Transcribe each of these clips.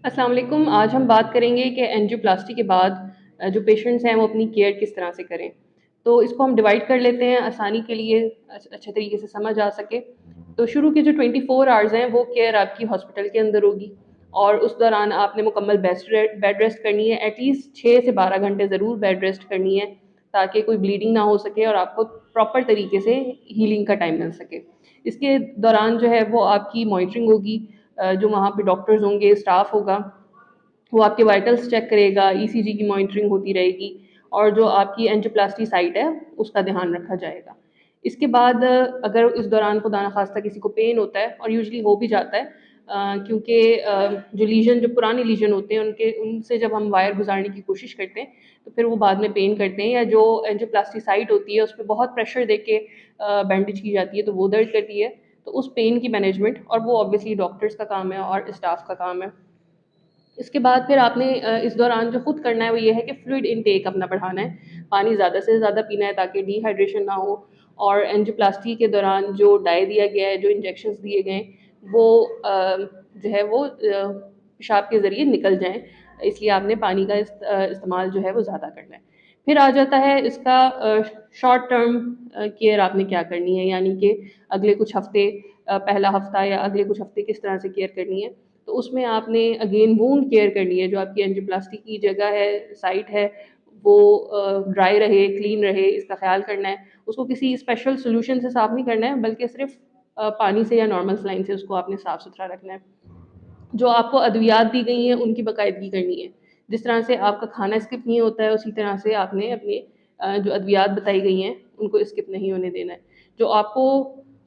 अस्सलाम वालेकुम। आज हम बात करेंगे कि एंजियोप्लास्टी के बाद जो पेशेंट्स हैं वो अपनी केयर किस तरह से करें। तो इसको हम डिवाइड कर लेते हैं आसानी के लिए, अच्छे तरीके से समझ आ सके। तो शुरू के जो 24 आवर्स हैं वो केयर आपकी हॉस्पिटल के अंदर होगी, और उस दौरान आपने मुकम्मल बेड रेस्ट करनी है। एटलीस्ट 6 से 12 घंटे ज़रूर बेड रेस्ट करनी है, ताकि कोई ब्लीडिंग ना हो सके और आपको प्रॉपर तरीके से हीलिंग का टाइम मिल सके। इसके दौरान जो है वो आपकी मॉनिटरिंग होगी। जो वहाँ पे डॉक्टर्स होंगे, स्टाफ होगा, वो आपके वाइटल्स चेक करेगा, ईसीजी की मॉनिटरिंग होती रहेगी, और जो आपकी एंजियोप्लास्टी साइट है उसका ध्यान रखा जाएगा। इसके बाद अगर इस दौरान खुदा न खास्ता किसी को पेन होता है, और यूजुअली हो भी जाता है, क्योंकि जो पुराने लीजन होते हैं उनसे जब हम वायर गुजारने की कोशिश करते हैं तो फिर वो बाद में पेन करते हैं, या जो एंजियोप्लास्टी साइट होती है उस पर बहुत प्रेशर दे के बैंडेज की जाती है तो वो दर्द करती है। तो उस पेन की मैनेजमेंट, और वो ऑब्वियसली डॉक्टर्स का काम है और स्टाफ का काम है। इसके बाद फिर आपने इस दौरान जो खुद करना है वो ये है कि फ्लूइड इनटेक अपना बढ़ाना है, पानी ज़्यादा से ज़्यादा पीना है ताकि डिहाइड्रेशन ना हो। और एंजियोप्लास्टी के दौरान जो डाई दिया गया है, जो इंजेक्शंस दिए गए हैं, वो जो है वो पेशाब के ज़रिए निकल जाएं, इसलिए आपने पानी का इस्तेमाल जो है वो ज़्यादा करना है। फिर आ जाता है इसका शॉर्ट टर्म केयर आपने क्या करनी है, यानी कि अगले कुछ हफ्ते, पहला हफ्ता या अगले कुछ हफ्ते किस तरह से केयर करनी है। तो उसमें आपने अगेन वूंड केयर करनी है। जो आपकी एंजियोप्लास्टी की जगह है, साइट है, वो ड्राई रहे, क्लीन रहे, इसका ख्याल करना है। उसको किसी स्पेशल सोल्यूशन से साफ़ नहीं करना है, बल्कि सिर्फ पानी से या नॉर्मल सलाइन से उसको आपने साफ़ सुथरा रखना है। जो आपको अद्वियात दी गई हैं उनकी बाकायदगी करनी है। जिस तरह से आपका खाना स्किप नहीं होता है, उसी तरह से आपने अपने जो अद्वियात बताई गई हैं उनको स्किप नहीं होने देना है। जो आपको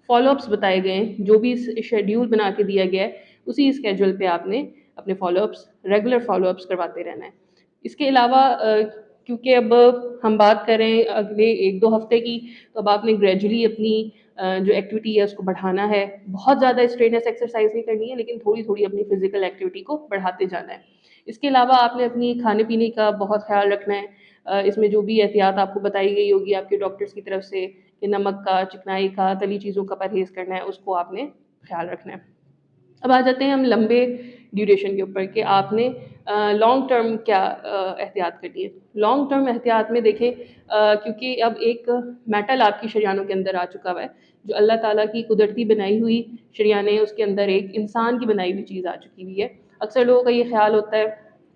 फॉलोअप्स बताए गए हैं, जो भी शेड्यूल बना के दिया गया है, उसी स्केड्यूल पे आपने अपने फॉलोअप्स, रेगुलर फॉलोअप्स करवाते रहना है। इसके अलावा क्योंकि अब हम बात करें अगले 1-2 हफ्ते की, तो अब आपने ग्रेजुअली अपनी जो एक्टिविटी है उसको बढ़ाना है। बहुत ज़्यादा स्ट्रेनस एक्सरसाइज नहीं करनी है, लेकिन थोड़ी थोड़ी अपनी फिजिकल एक्टिविटी को बढ़ाते जाना है। इसके अलावा आपने अपनी खाने पीने का बहुत ख्याल रखना है। इसमें जो भी एहतियात आपको बताई गई होगी आपके डॉक्टर्स की तरफ से, कि नमक का, चिकनाई का, तली चीज़ों का परहेज़ करना है, उसको आपने ख्याल रखना है। अब आ जाते हैं हम लंबे ड्यूरेशन के ऊपर, कि आपने लॉन्ग टर्म क्या एहतियात करनी है। लॉन्ग टर्म एहतियात में देखें, क्योंकि अब एक मेटल आपकी शरीयानों के अंदर आ चुका हुआ है, जो अल्लाह ताला की कुदरती बनाई हुई शरीयान है, उसके अंदर एक इंसान की बनाई हुई चीज़ आ चुकी हुई है। अक्सर लोगों का ये ख्याल होता है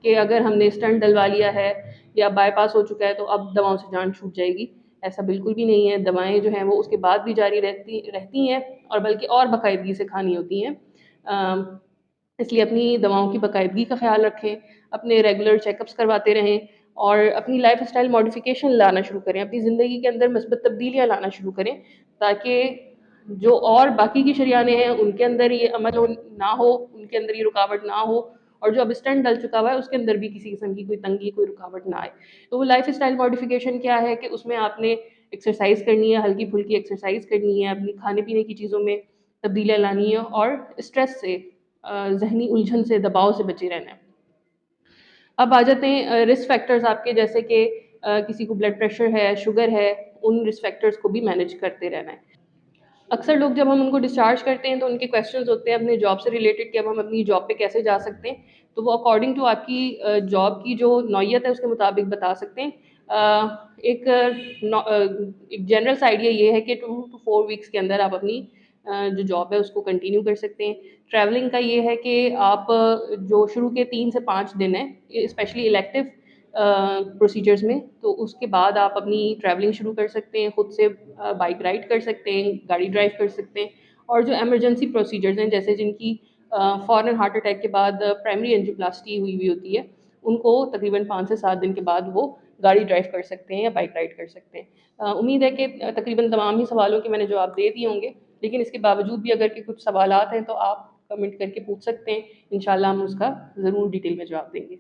कि अगर हमने स्टंट डलवा लिया है या बाईपास हो चुका है तो अब दवाओं से जान छूट जाएगी। ऐसा बिल्कुल भी नहीं है। दवाएं जो हैं वो उसके बाद भी जारी रहती रहती हैं, और बल्कि और बाकायदगी से खानी होती हैं। इसलिए अपनी दवाओं की बाकायदगी का ख्याल रखें, अपने रेगुलर चेकअप्स करवाते रहें, और अपनी लाइफ स्टाइल मॉडिफिकेशन लाना शुरू करें, अपनी ज़िंदगी के अंदर مثبت तब्दीलियाँ लाना शुरू करें, ताकि जो और बाकी की शरियानें हैं उनके अंदर ये ना हो, उनके अंदर ये रुकावट ना हो, और जो अब स्टंट डल चुका हुआ है उसके अंदर भी किसी किस्म की कोई तंगी, कोई रुकावट ना आए। तो वो लाइफ स्टाइल मॉडिफिकेशन क्या है कि उसमें आपने एक्सरसाइज करनी है, हल्की फुल्की एक्सरसाइज करनी है, अपनी खाने पीने की चीज़ों में तब्दीलियाँ लानी है, और स्ट्रेस से, ज़हनी उलझन से, दबाव से बचे रहना है। अब आ जाते हैं रिस्क फैक्टर्स आपके, जैसे कि किसी को ब्लड प्रेशर है, शुगर है, उन रिस्क फैक्टर्स को भी मैनेज करते रहना है। अक्सर लोग जब हम उनको डिस्चार्ज करते हैं तो उनके क्वेश्चंस होते हैं अपने जॉब से रिलेटेड, कि अब हम अपनी जॉब पे कैसे जा सकते हैं। तो वो अकॉर्डिंग टू आपकी जॉब की जो नौयत है उसके मुताबिक बता सकते हैं। एक जनरल सा आइडिया ये है कि 2 to 4 वीक्स के अंदर आप अपनी जो जॉब है उसको कंटिन्यू कर सकते हैं। ट्रैवलिंग का ये है कि आप जो शुरू के 3 से 5 दिन हैं, स्पेशली इलेक्टिव प्रोसीजर्स में, तो उसके बाद आप अपनी ट्रैवलिंग शुरू कर सकते हैं। खुद से बाइक राइड कर सकते हैं, गाड़ी ड्राइव कर सकते हैं। और जो एमरजेंसी प्रोसीजर्स हैं, जैसे जिनकी फ़ौरन हार्ट अटैक के बाद प्राइमरी एंजियोप्लास्टी हुई हुई होती है, उनको तकरीबन 5 से 7 दिन के बाद वो गाड़ी ड्राइव कर सकते हैं या बाइक राइड कर सकते हैं। उम्मीद है कि तकरीबन तमाम ही सवालों के मैंने जवाब दे दिए होंगे, लेकिन इसके बावजूद भी अगर के कुछ सवालात हैं तो आप कमेंट करके पूछ सकते हैं। इंशाल्लाह हम उसका ज़रूर डिटेल में जवाब देंगे।